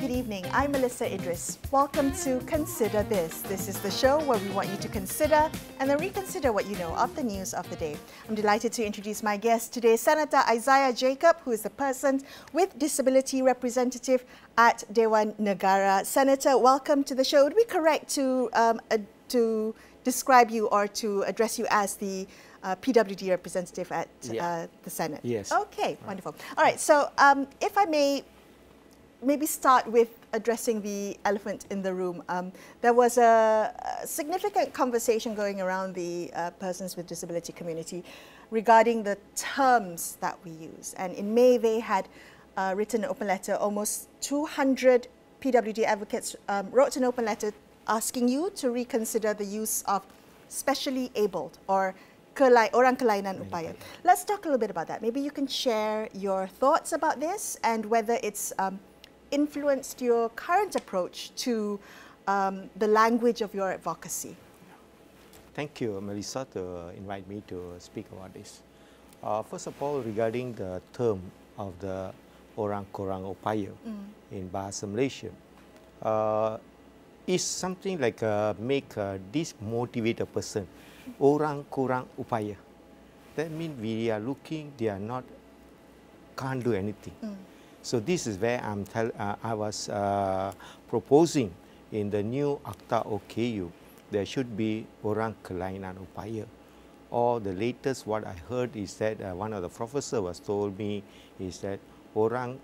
good evening. I'm Melisa Idris. Welcome to Consider This. This is the show where we want you to consider and then reconsider what you know of the news of the day. I'm delighted to introduce my guest today, Senator Isaiah Jacob, who is the Persons with Disability representative at Dewan Negara. Senator, welcome to the show. Would it be correct to describe you or to address you as the PWD representative at the Senate? Yes. Okay, wonderful. All right, so if I may maybe start with addressing the elephant in the room. There was a significant conversation going around the persons with disability community regarding the terms that we use. And in May, they had written an open letter. Almost 200 PWD advocates wrote an open letter asking you to reconsider the use of specially abled or orang kelainan upaya. Let's talk a little bit about that. Maybe you can share your thoughts about this and whether it's influenced your current approach to the language of your advocacy. Thank you, Melisa, to invite me to speak about this. First of all, regarding the term of the orang kurang upaya in Bahasa Malaysia, is something like dismotivate a person. Orang kurang upaya. That means we are looking, they are not, can't do anything. So this is where I was proposing in the new Akta OKU, there should be orang kelainan upaya. Or the latest what I heard is that one of the professor was told me is that orang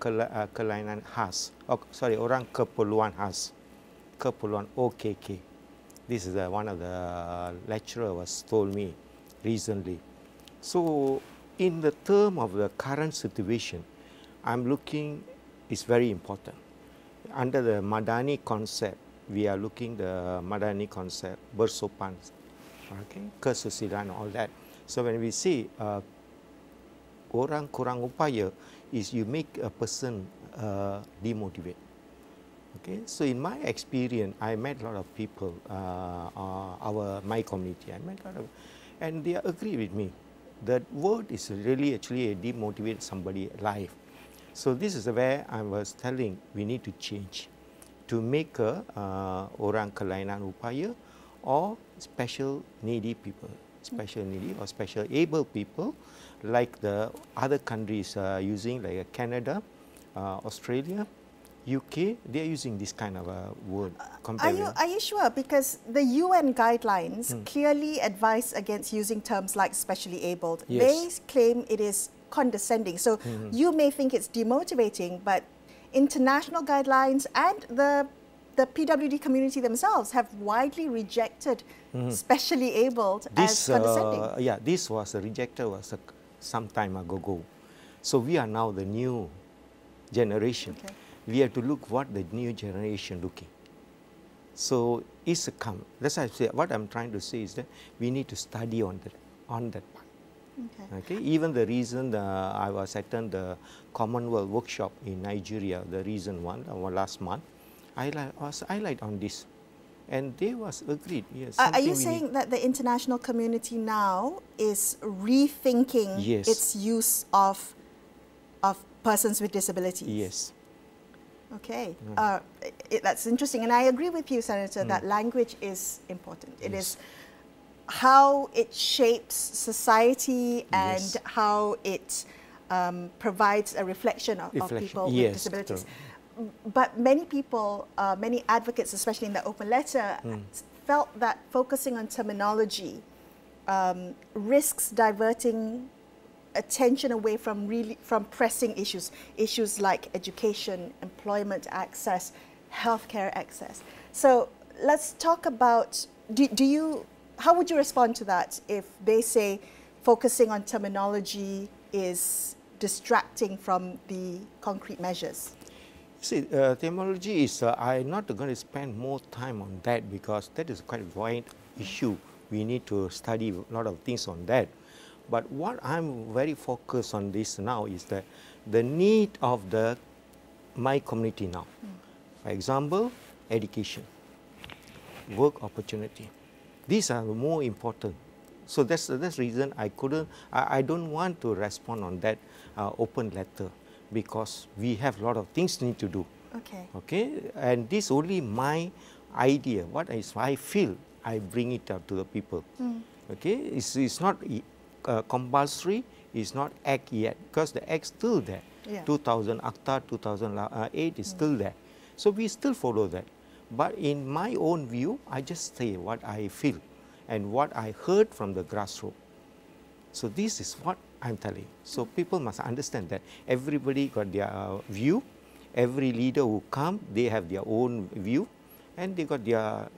kelainan khas, orang keperluan khas, keperluan OKK. This is one of the lecturer was told me recently. So in the term of the current situation, I'm looking is very important. Under the Madani concept, we are looking the Madani concept, bersopan, okay, kesusilaan, all that. So when we say orang kurang upaya, is you make a person demotivate. Okay, so in my experience, I met a lot of people, my community, I met a lot of, and they agree with me. That word is really actually a demotivate somebody's life. So this is where I was telling we need to change to make a orang kelainan upaya or special needy people, special needy or special able people, like the other countries using, like Canada, Australia, UK, they are using this kind of a word. Are you sure? Because the UN guidelines clearly advise against using terms like specially abled. Yes. They claim it is condescending. So you may think it's demotivating, but international guidelines and the PWD community themselves have widely rejected specially abled as condescending. Yeah, this was rejected some time ago. So we are now the new generation. Okay. We have to look what the new generation looking. So it's a come. That's why I say what I'm trying to say is that we need to study on that part. Okay. Even the reason I was attend the Commonwealth workshop in Nigeria, the recent one last month, I highlight on this, and they was agreed. Yes. Are you saying that the international community now is rethinking its use of persons with disabilities? Yes. Okay, that's interesting, and I agree with you, Senator, that language is important. It is how it shapes society and how it provides a reflection of people with disabilities. True. But many people, many advocates, especially in the open letter, felt that focusing on terminology risks diverting attention away from pressing issues like education, employment access, healthcare access. So let's talk about, how would you respond to that if they say focusing on terminology is distracting from the concrete measures? See, terminology is, I'm not going to spend more time on that because that is quite a wide issue. We need to study a lot of things on that. But what I'm very focused on this now is that the need of my community now. For example, education, work opportunity. These are more important. So that's the reason I don't want to respond on that open letter because we have a lot of things need to do. Okay. Okay, and this only my idea. What I feel, I bring it up to the people. Okay, it's not compulsory. It's not act yet because the act still there. Yeah. 2000 Acta 2008 is still there. So we still follow that. But in my own view, I just say what I feel and what I heard from the grassroots. So this is what I'm telling. So people must understand that everybody got their view. Every leader who come, they have their own view, and they got their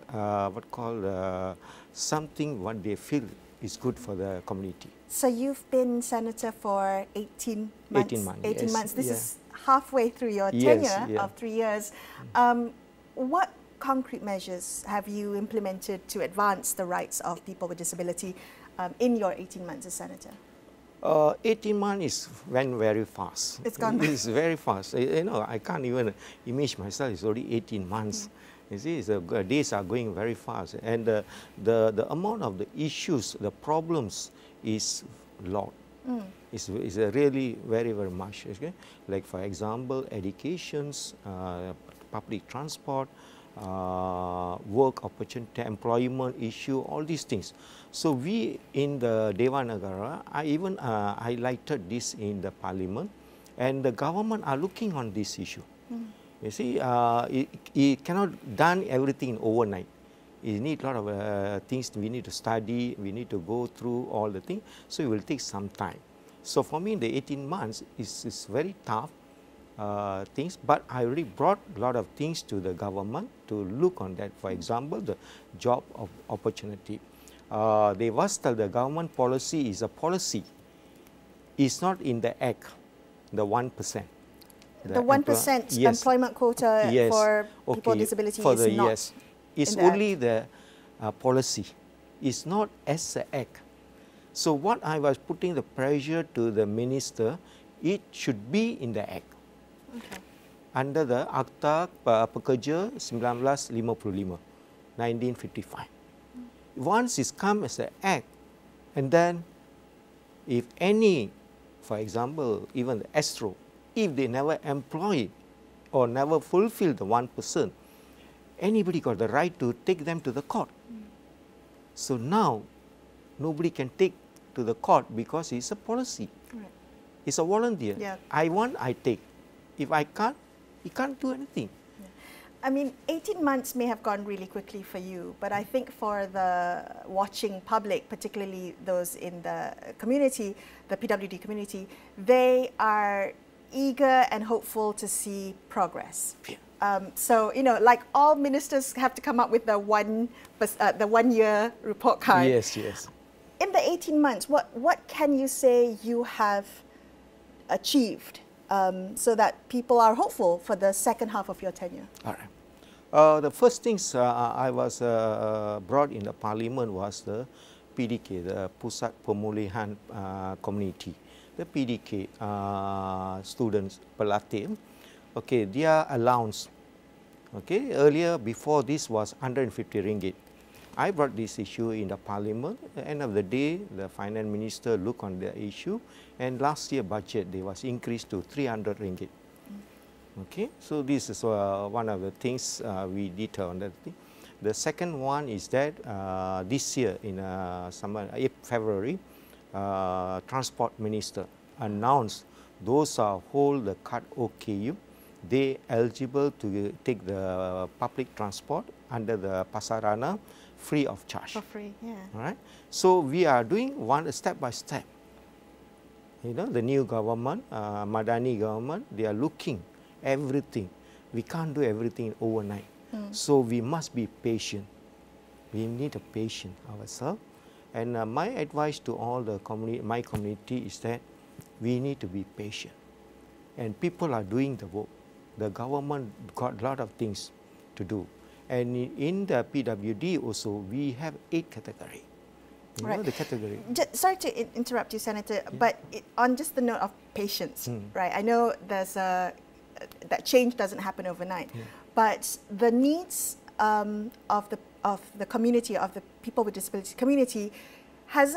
something what they feel is good for the community. So you've been senator for 18 months. 18 months. 18 yes, months. This yeah. is halfway through your Yes, tenure yeah. of 3 years. What concrete measures have you implemented to advance the rights of people with disability in your 18 months as senator? 18 months went very fast. It's gone. It's very fast. You know, I can't even imagine myself. It's already 18 months. You see, days are going very fast, and the amount of the issues, the problems, is a lot. It's really very much. Okay? Like for example, educations, public transport, work opportunity, employment issue, all these things. So we in the Dewan Negara, I even highlighted this in the parliament, and the government are looking on this issue. You see, it cannot done everything overnight. It needs a lot of things we need to study, we need to go through all the things, so it will take some time. So for me, the 18 months is very tough things, but I already brought a lot of things to the government to look on that. For example, the job opportunity. They must tell the government policy is a policy. It's not in the act, the 1%. The 1% yes. employment quota yes. for people with disability is not. Yes. It's only the policy. It's not as an act. So what I was putting the pressure to the minister, it should be in the act. Okay. Under the Akta Pekerja 1955, 1955. Once it's come as an act, and then if any, for example, even the Astro, if they never employ or never fulfill the 1%, anybody got the right to take them to the court. So now, nobody can take to the court because it's a policy. Right. It's a volunteer. Yeah. I want, I take. If I can't, you can't do anything. Yeah. I mean, 18 months may have gone really quickly for you, but I think for the watching public, particularly those in the community, the PWD community, they are eager and hopeful to see progress. Yeah. So, you know, like all ministers have to come up with the 1 year report card. Yes, yes. In the 18 months, what can you say you have achieved so that people are hopeful for the second half of your tenure? All right. The first things I was brought in the parliament was the PDK, the Pusat Pemulihan Community. The PDK students, Plateau, okay, their allowance, okay, earlier before this was 150 ringgit. I brought this issue in the parliament. At the end of the day, the finance minister looked on the issue, and last year budget, they was increased to 300 ringgit. Okay, so this is one of the things we did on that thing. The second one is that this year in February, Transport Minister announced those who hold the card OKU, they eligible to take the public transport under the Pasarana free of charge. For free, yeah. All right. So we are doing one step by step. You know, the new government, Madani government, they are looking everything. We can't do everything overnight. So we must be patient. We need a patient ourselves. And my advice to all the my community is that we need to be patient. And people are doing the work. The government got a lot of things to do. And in the PWD also, we have 8 categories. You know, the category. Sorry to interrupt you, Senator, but on just the note of patience, right? I know there's that change doesn't happen overnight, but the needs of the community, of the people with disability community, has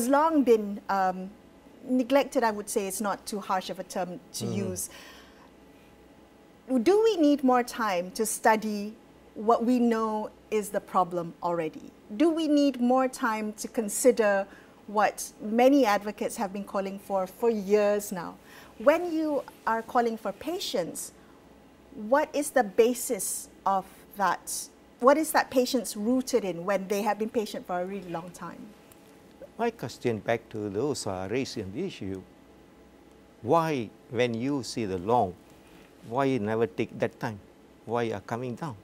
long been neglected. I would say it's not too harsh of a term to use. do we need more time to study what we know is the problem already? Do we need more time to consider what many advocates have been calling for years now? When you are calling for patience, what is the basis of that? What is that patience rooted in when they have been patient for a really long time? My question back to those raised in the issue, why when you see the law, why you never take that time? Why you are coming down?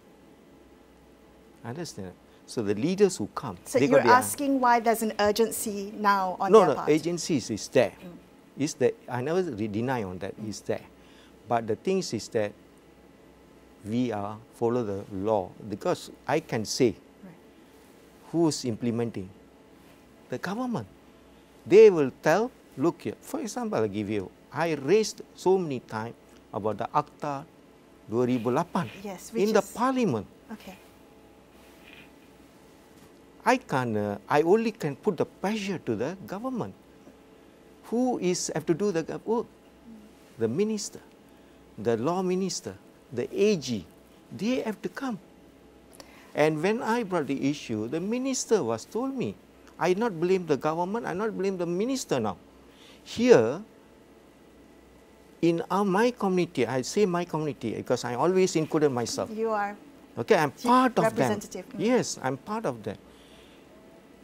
Understand? So the leaders who come. So you're asking why there's an urgency now on their part? No, agencies is there. Is that I never deny on that is there, but the thing is that we are follow the law because I can say who's implementing the government. They will tell, look here. For example, I give you. I raised so many times about the Akta 2008 in the parliament. Okay. I only can put the pressure to the government. Who is have to do the work? The minister, the law minister, the AG. They have to come. And when I brought the issue, the minister was told me, I not blame the government, I not blame the minister now. Here, in my community, I say my community because I always included myself. You are. Okay, I'm part of them. Yes, I'm part of that.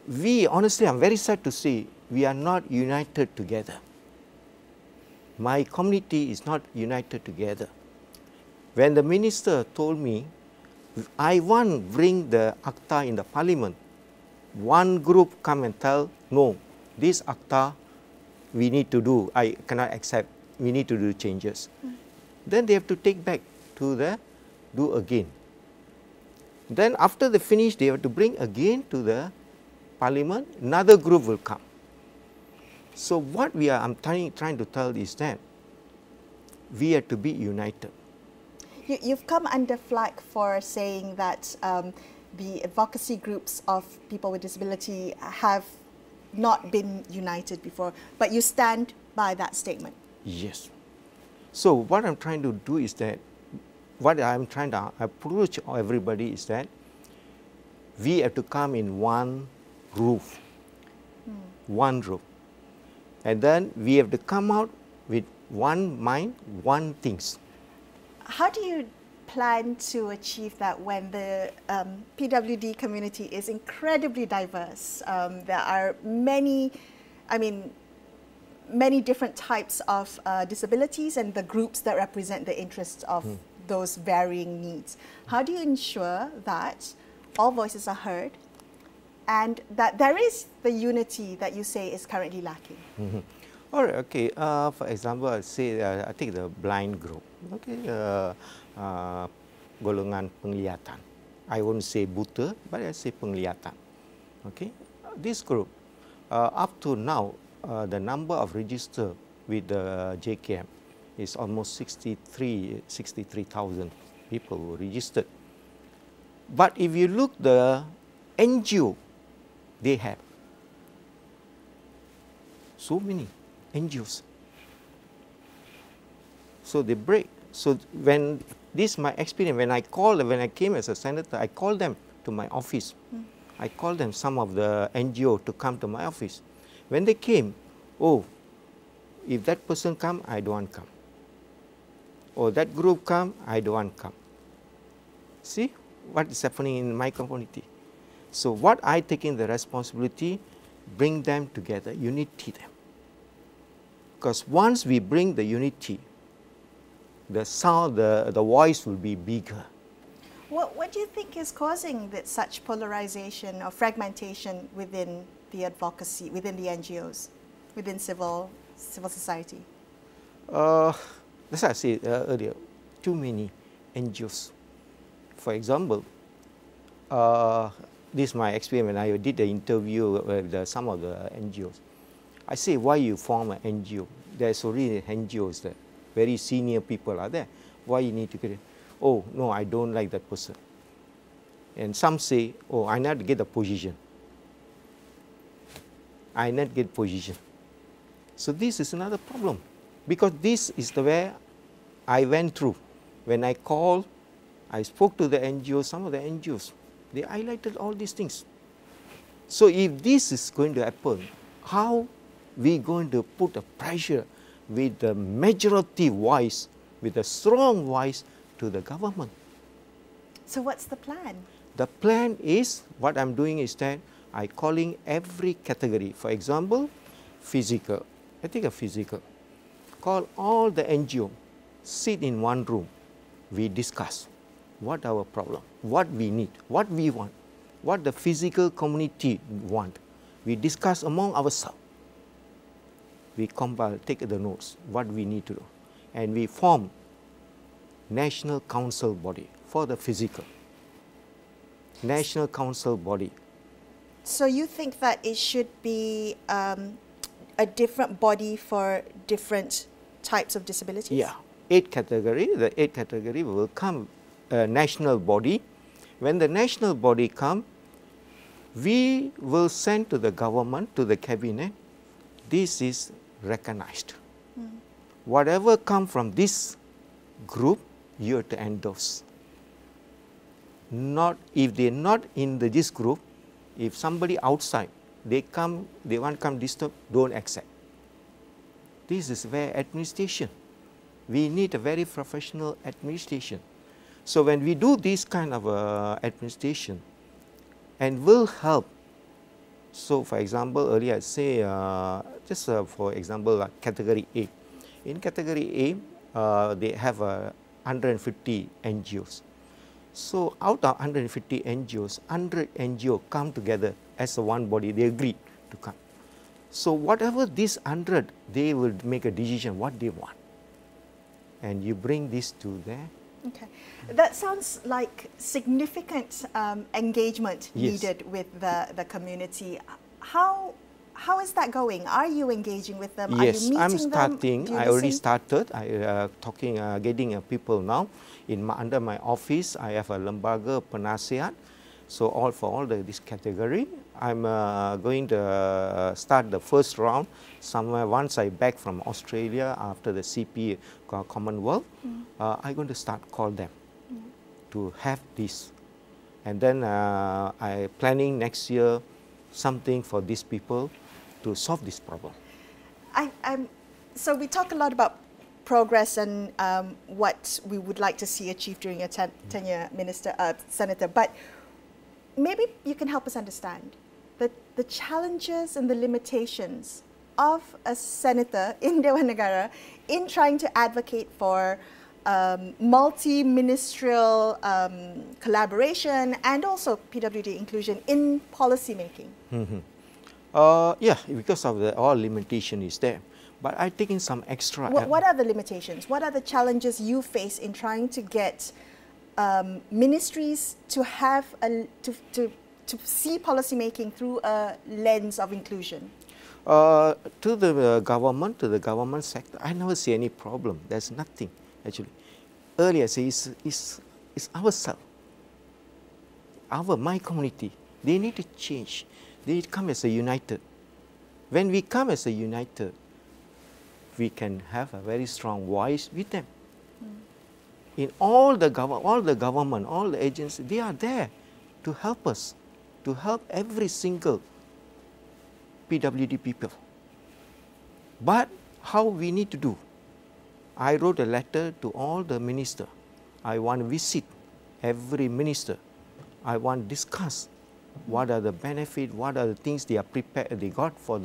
We, honestly, I'm very sad to say, we are not united together. My community is not united together. When the minister told me, I want to bring the Akta in the parliament, one group come and tell, no, this Akta we need to do, I cannot accept, we need to do changes. Then they have to take back to the, do again. Then after they finish, they have to bring again to the parliament, another group will come. So what I'm trying to tell is that we have to be united. You've come under flack for saying that the advocacy groups of people with disability have not been united before, but you stand by that statement. Yes. So what I'm trying to do is that, what I'm trying to approach everybody is that we have to come in one roof, one roof. And then we have to come out with one mind, one things. How do you plan to achieve that when the PWD community is incredibly diverse? There are many different types of disabilities and the groups that represent the interests of those varying needs. How do you ensure that all voices are heard and that there is the unity that you say is currently lacking? All right, okay. For example, I take the blind group. Okay, golongan penglihatan. I won't say buta, but I say penglihatan. Okay, this group, up to now, the number of registered with the JKM is almost 63,000 people who registered. But if you look the NGO, they have so many NGOs. So they break. So when this is my experience, when I came as a senator, I called them to my office. I called them, some of the NGO, to come to my office. When they came, oh, if that person come, I don't want to come. Or that group come, I don't want to come. See what is happening in my community. So what I taking the responsibility, bring them together, unity them. Because once we bring the unity, the sound, the voice will be bigger. What do you think is causing such polarization or fragmentation within the advocacy, within the NGOs, within civil society? As I said earlier, too many NGOs. For example, this is my experience when I did the interview with some of the NGOs. I say, why you form an NGO? There's already NGOs there. Very senior people are there. Why you need to create? Oh, no, I don't like that person. And some say, oh, I not get a position. I not get position. So this is another problem. Because this is the way I went through. When I called, I spoke to the NGOs, some of the NGOs, they highlighted all these things. So if this is going to happen, how we going to put a pressure with the majority voice, with a strong voice to the government? So what's the plan? The plan is, what I'm doing is that I calling every category. For example, physical. I take a physical. Call all the NGO, sit in one room. We discuss what our problem, what we need, what we want, what the physical community want. We discuss among ourselves. We compile, take the notes, what we need to do. And we form National Council body for the physical. National Council body. So you think that it should be a different body for different types of disabilities? Yeah, 8 category. The 8 category will come a national body. When the national body come, we will send to the government, to the cabinet, this is recognized. Whatever come from this group, you have to endorse. Not if they're not in this group, if somebody outside, they come, they want to come disturb, don't accept. This is where administration. We need a very professional administration. So when we do this kind of administration, and will help. So for example, earlier I say, for example, category A. In category A, they have 150 NGOs. So out of 150 NGOs, 100 NGOs come together as a one body, they agree to come. So whatever these 100, they will make a decision what they want. And you bring this to there. Okay. That sounds like significant engagement needed with the community. How is that going? Are you engaging with them? Yes, Are you meeting I'm starting. them? I already started. I getting people now. Under my office, I have a lembaga penasihat. So for all this category, I'm going to start the first round somewhere once I back from Australia after the CP Commonwealth. I'm going to start call them to have this, and then I planning next year something for these people to solve this problem. So we talk a lot about progress and what we would like to see achieved during your tenure, Senator, but maybe you can help us understand the challenges and the limitations of a senator in Dewan Negara in trying to advocate for multi-ministerial collaboration and also PWD inclusion in policy making. Yeah, because of all limitation is there. But I taking some extra. What are the limitations? What are the challenges you face in trying to get ministries to have to see policy making through a lens of inclusion? To the government sector, I never see any problem. There's nothing actually. Earlier, I say it's ourselves, my community. They need to change. They need to come as a united. When we come as a united, we can have a very strong voice with them. In all the government, all the agencies, they are there to help us, to help every single PWD people. But how we need to do? I wrote a letter to all the ministers. I want to visit every minister. I want to discuss what are the benefits, what are the things they are prepared, they got for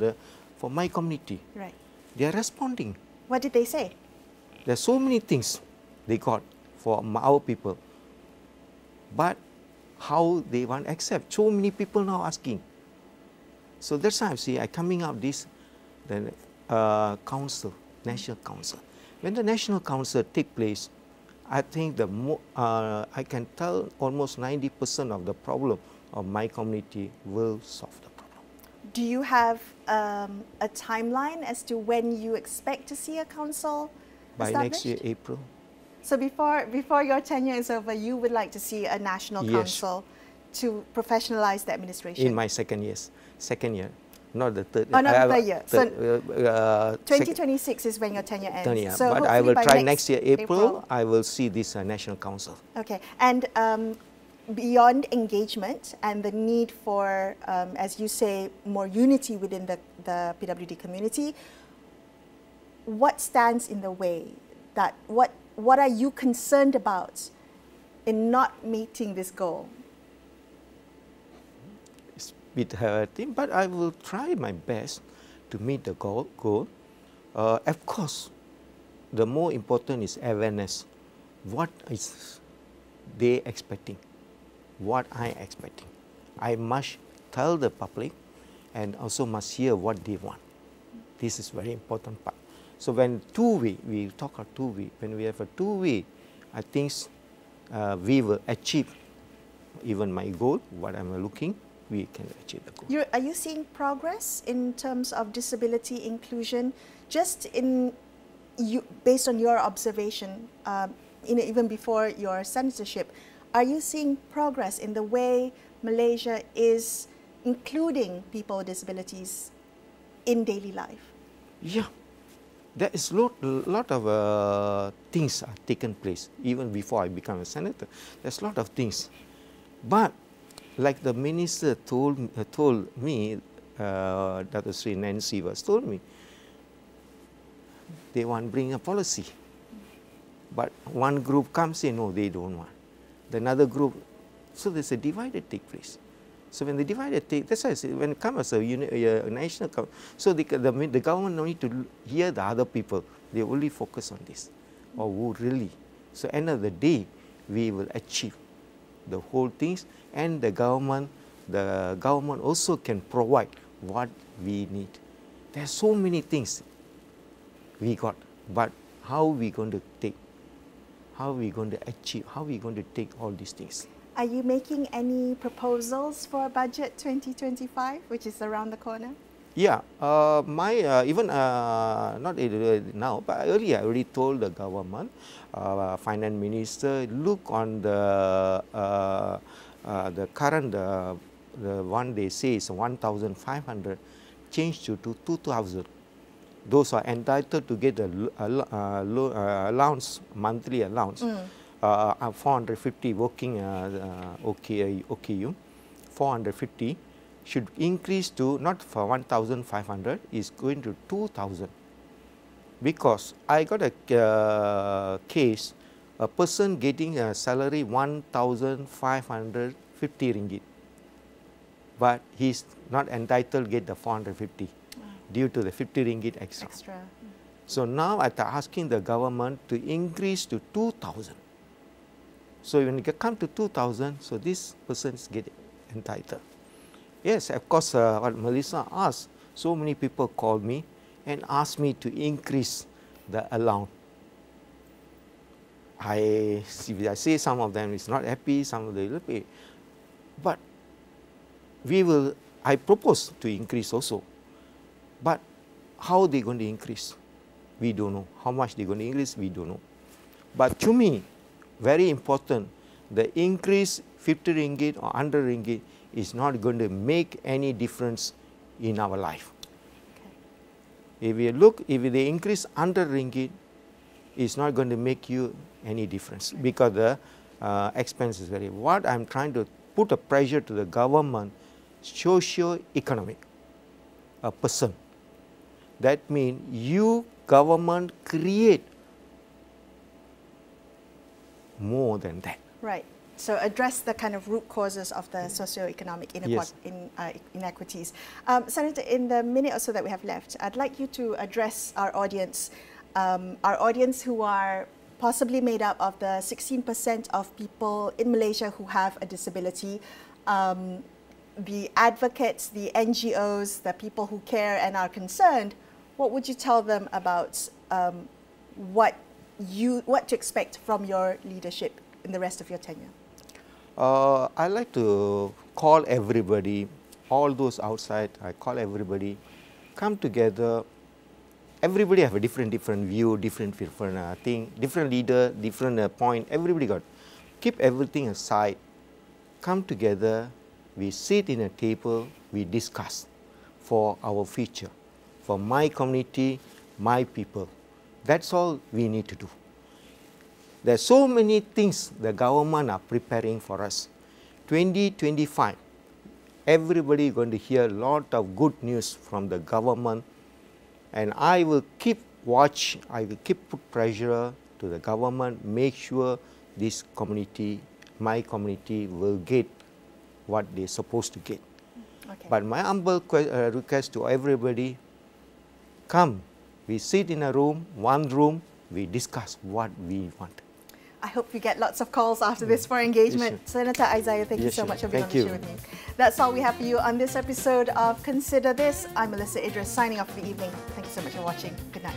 my community. Right. They are responding. What did they say? There are so many things they got for our people. But how they want to accept? So many people now asking. So that's why I coming out this council, national council. When the national council take place, I think I can tell almost 90% of the problem of my community will solve the problem. Do you have a timeline as to when you expect to see a council By established? next year, April. So before your tenure is over, you would like to see a national council to professionalize the administration? In my second year. not the third. Oh, not the third year. So 2026 is when your tenure ends. Tenure. So but I will by try next year, April, I will see this National Council. Okay. And beyond engagement and the need for, as you say, more unity within the PWD community, what stands in the way? What are you concerned about in not meeting this goal? It's a bit hurting, but I will try my best to meet the goal. Of course, the more important is awareness. What is they expecting? What I expecting? I must tell the public and also must hear what they want. This is very important part. So when two-way, we talk about two-way, when we have a two-way, I think we will achieve even my goal, what I'm looking, we can achieve the goal. Are you seeing progress in terms of disability inclusion, just based on your observation, even before your senatorship? Are you seeing progress in the way Malaysia is including people with disabilities in daily life? Yeah, there is a lot of things are taken place even before I become a senator. There's a lot of things, but like the minister told me, Dr. Sri Nancy was told me, they want to bring a policy, but one group comes in, no, they don't want. The another group, so there's a divided take place. So when the divided take, that's why I say when it comes as a national, so the government don't need to hear the other people. They only focus on this, or who really. So end of the day, we will achieve the whole things, and the government also can provide what we need. There's so many things we got, but how are we going to take? How are we going to achieve? How are we going to take all these things? Are you making any proposals for budget 2025, which is around the corner? Yeah, even not now, but earlier I already told the government, finance minister, look on the current the one they say is 1,500, change to 2,000. Those are entitled to get a allowance, monthly allowance. 450 working OKU, 450 should increase to not for 1,500, is going to 2,000. Because I got a case, a person getting a salary 1,550 ringgit, but he's not entitled to get the 450 due to the 50 ringgit extra. So now I'm asking the government to increase to 2,000. So when you come to 2,000, so this persons get entitled. Yes, of course, what Melisa asked, so many people called me and asked me to increase the allowance. I say some of them is not happy, some of them will pay. But I propose to increase also. But how they going to increase? We don't know. How much they going to increase? We don't know. But to me, very important, the increase 50 ringgit or 100 ringgit is not going to make any difference in our life. Okay. If we look, if they increase 100 ringgit, it's not going to make you any difference because the expense is very. What I'm trying to put a pressure to the government, socio-economic, a person. That means you, government, create more than that. Right. So address the kind of root causes of the socio-economic inequities. Senator, in the minute or so that we have left, I'd like you to address our audience who are possibly made up of the 16% of people in Malaysia who have a disability, the advocates, the NGOs, the people who care and are concerned. What would you tell them about what to expect from your leadership in the rest of your tenure? I like to call everybody, all those outside, I call everybody, come together. Everybody have a different view, different thing, different leader, different point, everybody got. Keep everything aside, come together, we sit in a table, we discuss. for our future, for my community, my people. That's all we need to do. There's so many things the government are preparing for us. 2025, everybody is going to hear a lot of good news from the government, and I will keep watch, I will keep put pressure to the government, make sure this community, my community, will get what they're supposed to get. Okay. But my humble request to everybody, come, we sit in a room, one room, we discuss what we want. I hope you get lots of calls after this for engagement. Yes, Senator Isaiah, thank you so much for being on the show with me. That's all we have for you on this episode of Consider This. I'm Melisa Idris, signing off for the evening. Thank you so much for watching. Good night.